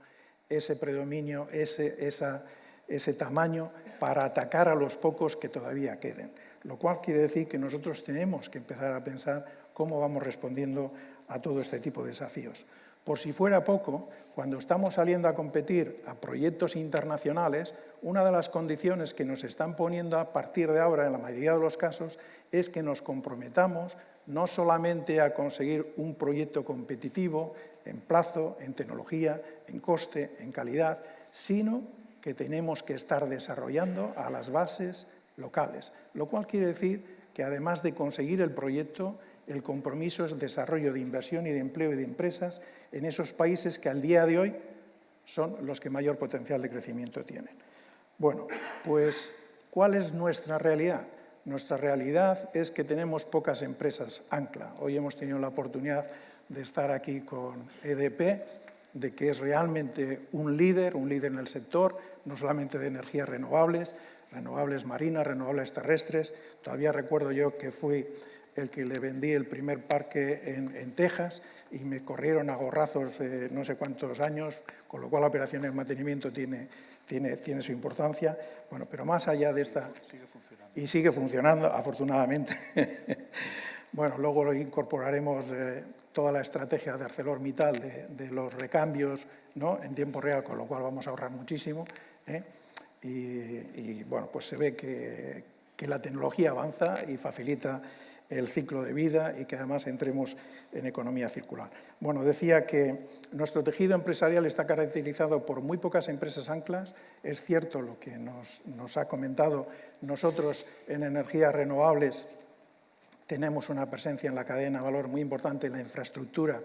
ese predominio, ese tamaño para atacar a los pocos que todavía queden. Lo cual quiere decir que nosotros tenemos que empezar a pensar cómo vamos respondiendo a todo este tipo de desafíos. Por si fuera poco, cuando estamos saliendo a competir a proyectos internacionales, una de las condiciones que nos están poniendo a partir de ahora, en la mayoría de los casos, es que nos comprometamos no solamente a conseguir un proyecto competitivo en plazo, en tecnología, en coste, en calidad, sino que tenemos que estar desarrollando a las bases locales. Lo cual quiere decir que además de conseguir el proyecto, el compromiso es desarrollo de inversión y de empleo y de empresas en esos países que al día de hoy son los que mayor potencial de crecimiento tienen. Bueno, pues, ¿cuál es nuestra realidad? Nuestra realidad es que tenemos pocas empresas ancla. Hoy hemos tenido la oportunidad de estar aquí con EDP, de que es realmente un líder en el sector, no solamente de energías renovables, renovables marinas, renovables terrestres. Todavía recuerdo yo que fui el que le vendí el primer parque en Texas y me corrieron a gorrazos no sé cuántos años, con lo cual la operación de mantenimiento tiene su importancia. Bueno, pero más allá de esta... Y sigue funcionando, afortunadamente. Bueno, luego lo incorporaremos toda la estrategia de ArcelorMittal de los recambios, ¿no?, en tiempo real, con lo cual vamos a ahorrar muchísimo. Y bueno, pues se ve que que la tecnología avanza y facilita el ciclo de vida y que además entremos en economía circular. Bueno, decía que nuestro tejido empresarial está caracterizado por muy pocas empresas anclas. Es cierto lo que nos ha comentado. Nosotros en energías renovables tenemos una presencia en la cadena de valor muy importante en la infraestructura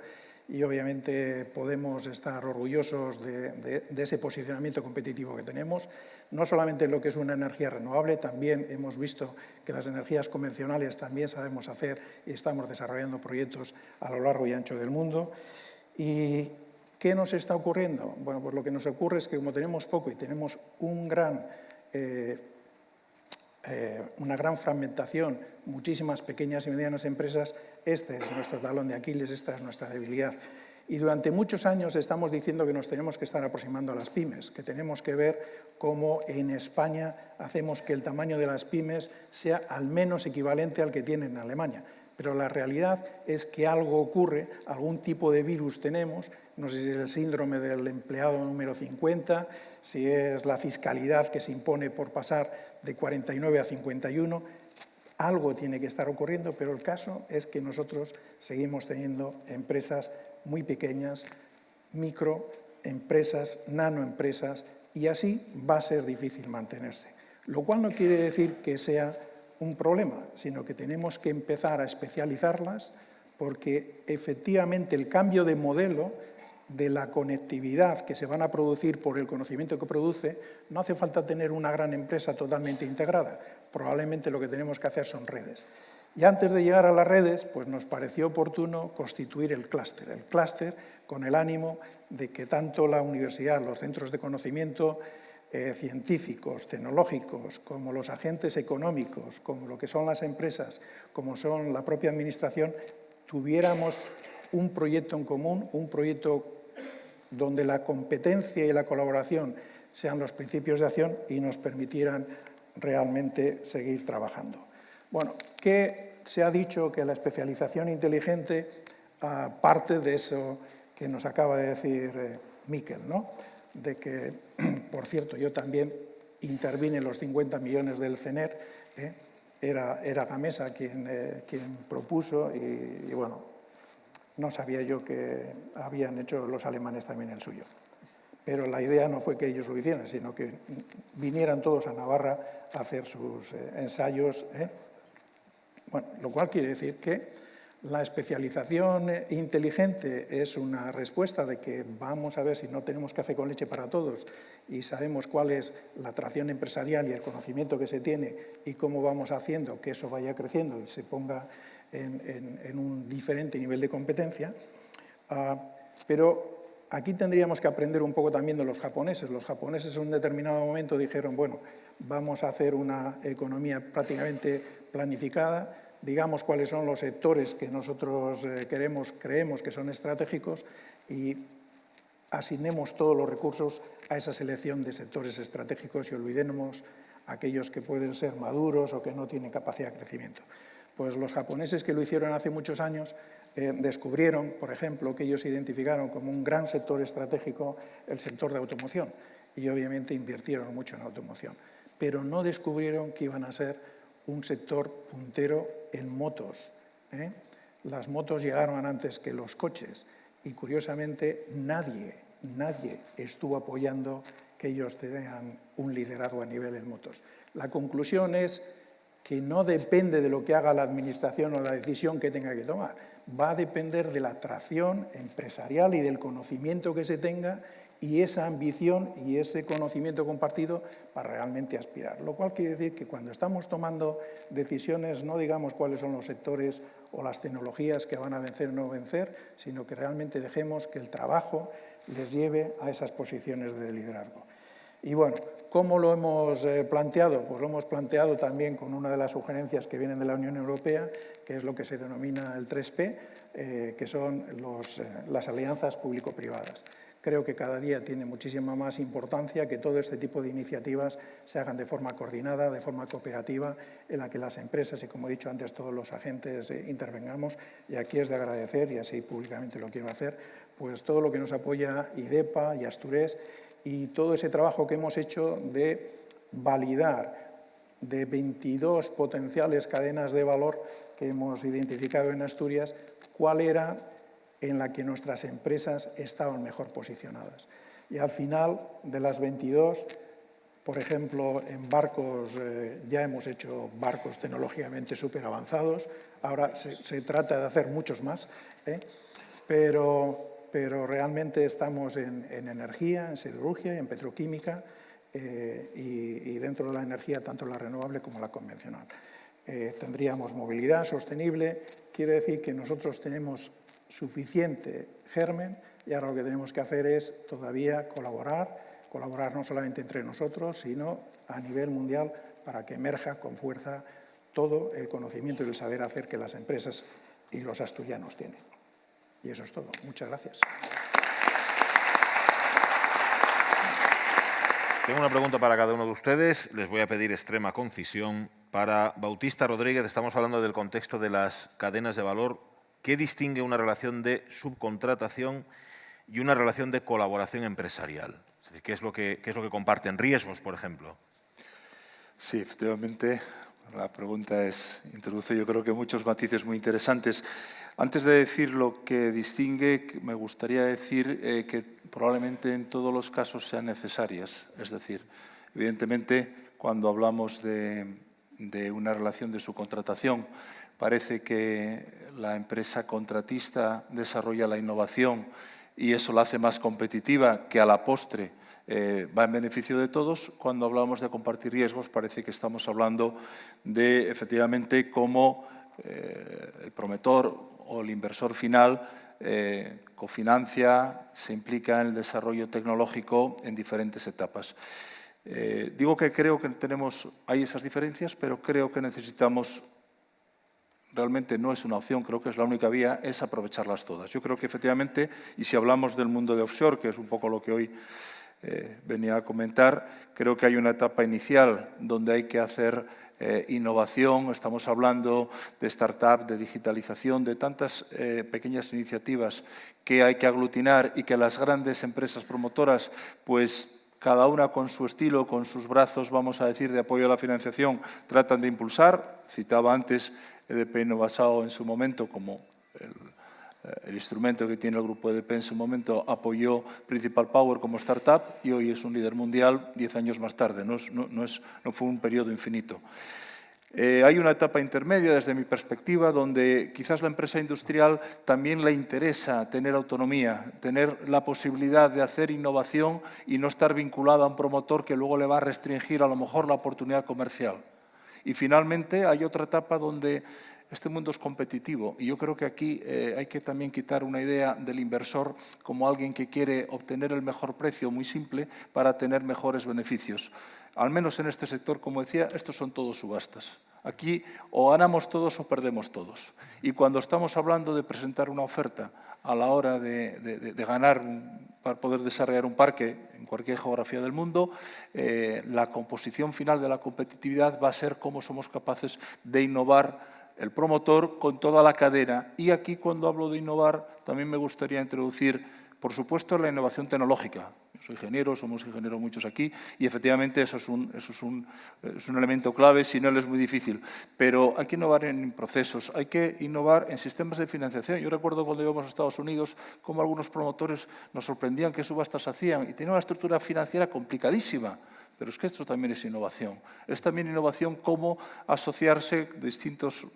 y obviamente podemos estar orgullosos de ese posicionamiento competitivo que tenemos. No solamente en lo que es una energía renovable, también hemos visto que las energías convencionales también sabemos hacer y estamos desarrollando proyectos a lo largo y ancho del mundo. ¿Y qué nos está ocurriendo? Bueno, pues lo que nos ocurre es que como tenemos poco y tenemos una gran fragmentación, muchísimas pequeñas y medianas empresas, este es nuestro talón de Aquiles, esta es nuestra debilidad. Y durante muchos años estamos diciendo que nos tenemos que estar aproximando a las pymes, que tenemos que ver cómo en España hacemos que el tamaño de las pymes sea al menos equivalente al que tienen en Alemania. Pero la realidad es que algo ocurre, algún tipo de virus tenemos, no sé si es el síndrome del empleado número 50, si es la fiscalidad que se impone por pasar de 49 a 51, algo tiene que estar ocurriendo, pero el caso es que nosotros seguimos teniendo empresas muy pequeñas, microempresas, nanoempresas, y así va a ser difícil mantenerse. Lo cual no quiere decir que sea un problema, sino que tenemos que empezar a especializarlas porque efectivamente el cambio de modelo de la conectividad que se van a producir por el conocimiento que produce, no hace falta tener una gran empresa totalmente integrada. Probablemente lo que tenemos que hacer son redes. Y antes de llegar a las redes, pues nos pareció oportuno constituir el clúster con el ánimo de que tanto la universidad, los centros de conocimiento científicos, tecnológicos, como los agentes económicos, como lo que son las empresas, como son la propia administración, tuviéramos un proyecto en común, un proyecto donde la competencia y la colaboración sean los principios de acción y nos permitieran realmente seguir trabajando. Bueno, ¿qué se ha dicho? Que la especialización inteligente parte de eso que nos acaba de decir Miquel, ¿no? De que, por cierto, yo también intervine en los 50 millones del CENER, era Gamesa quien propuso y bueno, no sabía yo que habían hecho los alemanes también el suyo. Pero la idea no fue que ellos lo hicieran, sino que vinieran todos a Navarra a hacer sus ensayos. Bueno, lo cual quiere decir que la especialización inteligente es una respuesta de que vamos a ver si no tenemos café con leche para todos y sabemos cuál es la atracción empresarial y el conocimiento que se tiene y cómo vamos haciendo que eso vaya creciendo y se ponga en un diferente nivel de competencia. Pero aquí tendríamos que aprender un poco también de los japoneses. Los japoneses en un determinado momento dijeron, bueno, vamos a hacer una economía prácticamente planificada, digamos cuáles son los sectores que nosotros creemos que son estratégicos y asignemos todos los recursos a esa selección de sectores estratégicos y olvidemos aquellos que pueden ser maduros o que no tienen capacidad de crecimiento. Pues los japoneses que lo hicieron hace muchos años descubrieron, por ejemplo, que ellos identificaron como un gran sector estratégico el sector de automoción y obviamente invirtieron mucho en automoción, pero no descubrieron que iban a ser un sector puntero en motos. Las motos llegaron antes que los coches y curiosamente nadie estuvo apoyando que ellos tengan un liderazgo a nivel en motos. La conclusión es que no depende de lo que haga la administración o la decisión que tenga que tomar. Va a depender de la atracción empresarial y del conocimiento que se tenga y esa ambición y ese conocimiento compartido para realmente aspirar. Lo cual quiere decir que cuando estamos tomando decisiones no digamos cuáles son los sectores o las tecnologías que van a vencer o no vencer, sino que realmente dejemos que el trabajo les lleve a esas posiciones de liderazgo. Y bueno, ¿cómo lo hemos planteado? Pues lo hemos planteado también con una de las sugerencias que vienen de la Unión Europea, que es lo que se denomina el 3P, que son las alianzas público-privadas. Creo que cada día tiene muchísima más importancia que todo este tipo de iniciativas se hagan de forma coordinada, de forma cooperativa, en la que las empresas y, como he dicho antes, todos los agentes intervengamos. Y aquí es de agradecer, y así públicamente lo quiero hacer, pues todo lo que nos apoya IDEPA y Asturés y todo ese trabajo que hemos hecho de validar de 22 potenciales cadenas de valor que hemos identificado en Asturias, cuál era en la que nuestras empresas estaban mejor posicionadas. Y al final, de las 22, por ejemplo, en barcos, ya hemos hecho barcos tecnológicamente súper avanzados, ahora se trata de hacer muchos más, pero realmente estamos en energía, en siderurgia y en petroquímica, y dentro de la energía tanto la renovable como la convencional. Tendríamos movilidad sostenible, quiere decir que nosotros tenemos suficiente germen y ahora lo que tenemos que hacer es todavía colaborar no solamente entre nosotros, sino a nivel mundial para que emerja con fuerza todo el conocimiento y el saber hacer que las empresas y los asturianos tienen. Y eso es todo. Muchas gracias. Tengo una pregunta para cada uno de ustedes. Les voy a pedir extrema concisión. Para Bautista Rodríguez, estamos hablando del contexto de las cadenas de valor. ¿Qué distingue una relación de subcontratación y una relación de colaboración empresarial? Es decir, ¿qué es lo que comparten? ¿Riesgos, por ejemplo? Sí, efectivamente, la pregunta introduce yo creo que muchos matices muy interesantes. Antes de decir lo que distingue, me gustaría decir que probablemente en todos los casos sean necesarias. Es decir, evidentemente, cuando hablamos de una relación de subcontratación, parece que la empresa contratista desarrolla la innovación y eso la hace más competitiva, que a la postre va en beneficio de todos. Cuando hablamos de compartir riesgos, parece que estamos hablando de, efectivamente, cómo el promotor o el inversor final cofinancia, se implica en el desarrollo tecnológico en diferentes etapas. Digo que creo que hay esas diferencias, pero creo que necesitamos, realmente no es una opción, creo que es la única vía, es aprovecharlas todas. Yo creo que efectivamente, y si hablamos del mundo de offshore, que es un poco lo que hoy venía a comentar, creo que hay una etapa inicial donde hay que hacer innovación, estamos hablando de startup, de digitalización, de tantas pequeñas iniciativas que hay que aglutinar y que las grandes empresas promotoras, pues cada una con su estilo, con sus brazos, vamos a decir, de apoyo a la financiación, tratan de impulsar. Citaba antes EDP Innovasao en su momento como el instrumento que tiene el grupo EDP en su momento, apoyó Principal Power como startup y hoy es un líder mundial 10 años más tarde, no fue un periodo infinito. Hay una etapa intermedia desde mi perspectiva donde quizás la empresa industrial también le interesa tener autonomía, tener la posibilidad de hacer innovación y no estar vinculada a un promotor que luego le va a restringir a lo mejor la oportunidad comercial. Y finalmente hay otra etapa donde este mundo es competitivo y yo creo que aquí hay que también quitar una idea del inversor como alguien que quiere obtener el mejor precio, muy simple, para tener mejores beneficios. Al menos en este sector, como decía, estos son todos subastas. Aquí o ganamos todos o perdemos todos. Y cuando estamos hablando de presentar una oferta a la hora de ganar, para poder desarrollar un parque en cualquier geografía del mundo, la composición final de la competitividad va a ser cómo somos capaces de innovar el promotor con toda la cadena. Y aquí, cuando hablo de innovar, también me gustaría introducir, por supuesto, la innovación tecnológica. Yo soy ingeniero, somos ingenieros muchos aquí, y efectivamente eso es un elemento clave, si no, es muy difícil. Pero hay que innovar en procesos, hay que innovar en sistemas de financiación. Yo recuerdo cuando íbamos a Estados Unidos, cómo algunos promotores nos sorprendían qué subastas hacían, y tenían una estructura financiera complicadísima. Pero es que esto también es innovación. Es también innovación cómo asociarse distintos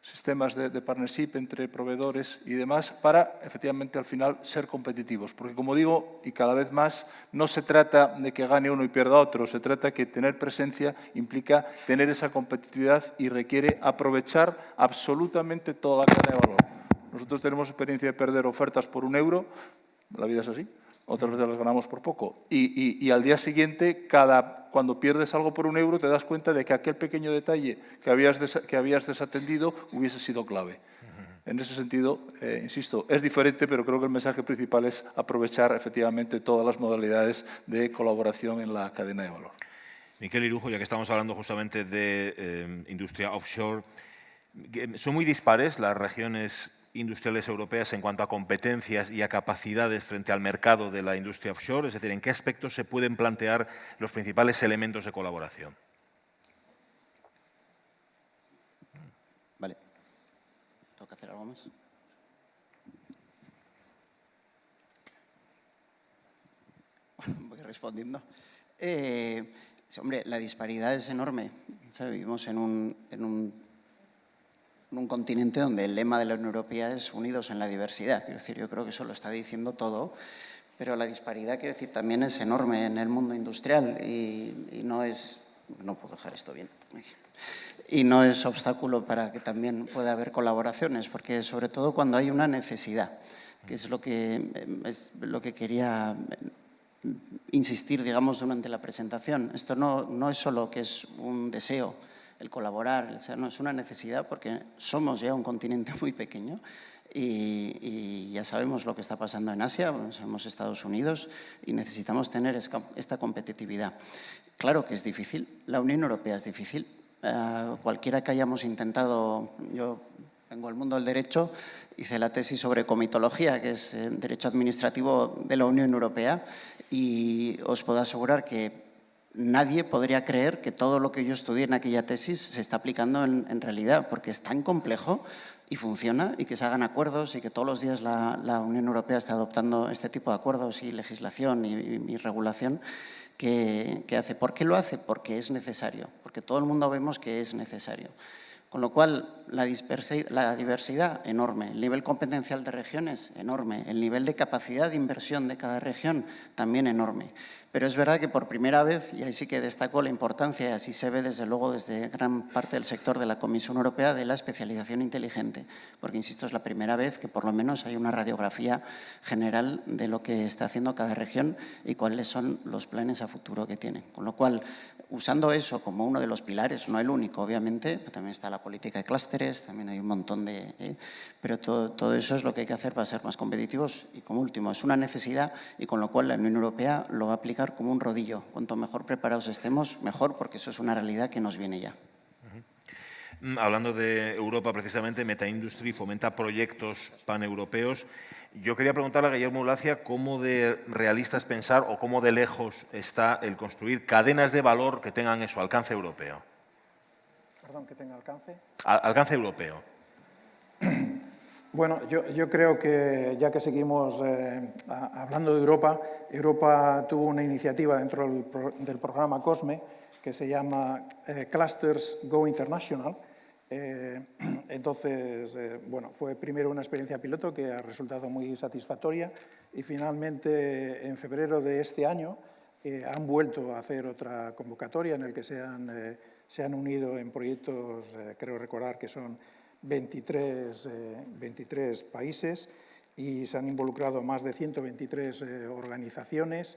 sistemas de partnership entre proveedores y demás para, efectivamente, al final ser competitivos. Porque, como digo, y cada vez más, no se trata de que gane uno y pierda otro, se trata de que tener presencia implica tener esa competitividad y requiere aprovechar absolutamente toda la cadena de valor. Nosotros tenemos experiencia de perder ofertas por €1, la vida es así. Otras veces las ganamos por poco. Y al día siguiente, cuando pierdes algo por €1, te das cuenta de que aquel pequeño detalle que habías desatendido hubiese sido clave. En ese sentido, insisto, es diferente, pero creo que el mensaje principal es aprovechar efectivamente todas las modalidades de colaboración en la cadena de valor. Miquel Irujo, ya que estamos hablando justamente de industria offshore, son muy dispares las regiones industriales europeas en cuanto a competencias y a capacidades frente al mercado de la industria offshore? Es decir, ¿en qué aspectos se pueden plantear los principales elementos de colaboración? algo más? Voy respondiendo. Hombre, la disparidad es enorme. ¿Sabe? Vivimos en un continente donde el lema de la Unión Europea es unidos en la diversidad. Quiero decir, yo creo que eso lo está diciendo todo, pero la disparidad, quiero decir, también es enorme en el mundo industrial y no es... No puedo dejar esto bien. Y no es obstáculo para que también pueda haber colaboraciones, porque sobre todo cuando hay una necesidad, que es lo que quería insistir, digamos, durante la presentación. Esto no es solo que es un deseo, el colaborar, no es una necesidad, porque somos ya un continente muy pequeño y ya sabemos lo que está pasando en Asia, somos Estados Unidos y necesitamos tener esta competitividad. Claro que es difícil, la Unión Europea es difícil. Cualquiera que hayamos intentado, yo vengo del mundo del derecho, hice la tesis sobre comitología, que es el derecho administrativo de la Unión Europea, y os puedo asegurar que nadie podría creer que todo lo que yo estudié en aquella tesis se está aplicando en realidad, porque es tan complejo y funciona, y que se hagan acuerdos y que todos los días la Unión Europea está adoptando este tipo de acuerdos y legislación y regulación que hace. ¿Por qué lo hace? Porque es necesario, porque todo el mundo vemos que es necesario. Con lo cual, la diversidad, enorme. El nivel competencial de regiones, enorme. El nivel de capacidad de inversión de cada región, también enorme. Pero es verdad que por primera vez, y ahí sí que destaco la importancia, y así se ve desde luego desde gran parte del sector de la Comisión Europea, de la especialización inteligente. Porque, insisto, es la primera vez que por lo menos hay una radiografía general de lo que está haciendo cada región y cuáles son los planes a futuro que tiene. Con lo cual, usando eso como uno de los pilares, no el único, obviamente, también está la política de clústeres, también hay un montón de... pero todo eso es lo que hay que hacer para ser más competitivos. Y como último, es una necesidad y con lo cual la Unión Europea lo va a aplicar como un rodillo. Cuanto mejor preparados estemos, mejor, porque eso es una realidad que nos viene ya. Hablando de Europa, precisamente, MetaIndustry fomenta proyectos paneuropeos. Yo quería preguntarle a Guillermo Ulacia cómo de realista es pensar o cómo de lejos está el construir cadenas de valor que tengan eso, alcance europeo. Perdón, que tenga alcance. Alcance europeo. Bueno, yo creo que, ya que seguimos hablando de Europa, Europa tuvo una iniciativa dentro del programa COSME que se llama Clusters Go International. Entonces, bueno, fue primero una experiencia piloto que ha resultado muy satisfactoria y finalmente en febrero de este año han vuelto a hacer otra convocatoria en la que se han unido en proyectos, creo recordar que son 23 países y se han involucrado más de 123 organizaciones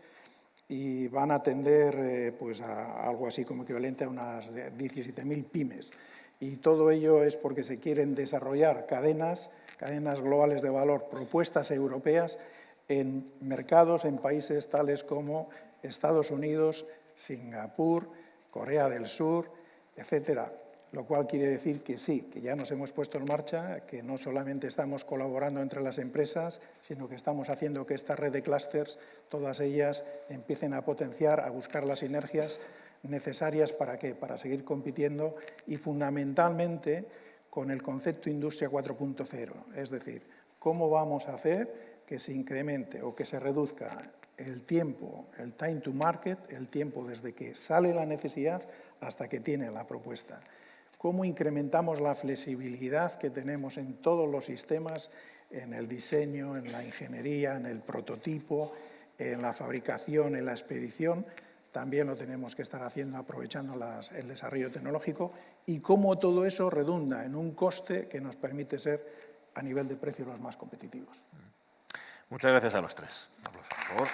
y van a atender pues a algo así como equivalente a unas 17.000 pymes. Y todo ello es porque se quieren desarrollar cadenas globales de valor, propuestas europeas en mercados, en países tales como Estados Unidos, Singapur, Corea del Sur, etcétera. Lo cual quiere decir que sí, que ya nos hemos puesto en marcha, que no solamente estamos colaborando entre las empresas, sino que estamos haciendo que esta red de clústeres, todas ellas, empiecen a potenciar, a buscar las sinergias necesarias para ¿qué? Para seguir compitiendo y fundamentalmente con el concepto Industria 4.0, es decir, cómo vamos a hacer que se incremente o que se reduzca el tiempo, el time to market, el tiempo desde que sale la necesidad hasta que tiene la propuesta. Cómo incrementamos la flexibilidad que tenemos en todos los sistemas, en el diseño, en la ingeniería, en el prototipo, en la fabricación, en la expedición. También lo tenemos que estar haciendo aprovechando el desarrollo tecnológico y cómo todo eso redunda en un coste que nos permite ser a nivel de precio los más competitivos. Muchas gracias a los tres. Un aplauso, por favor.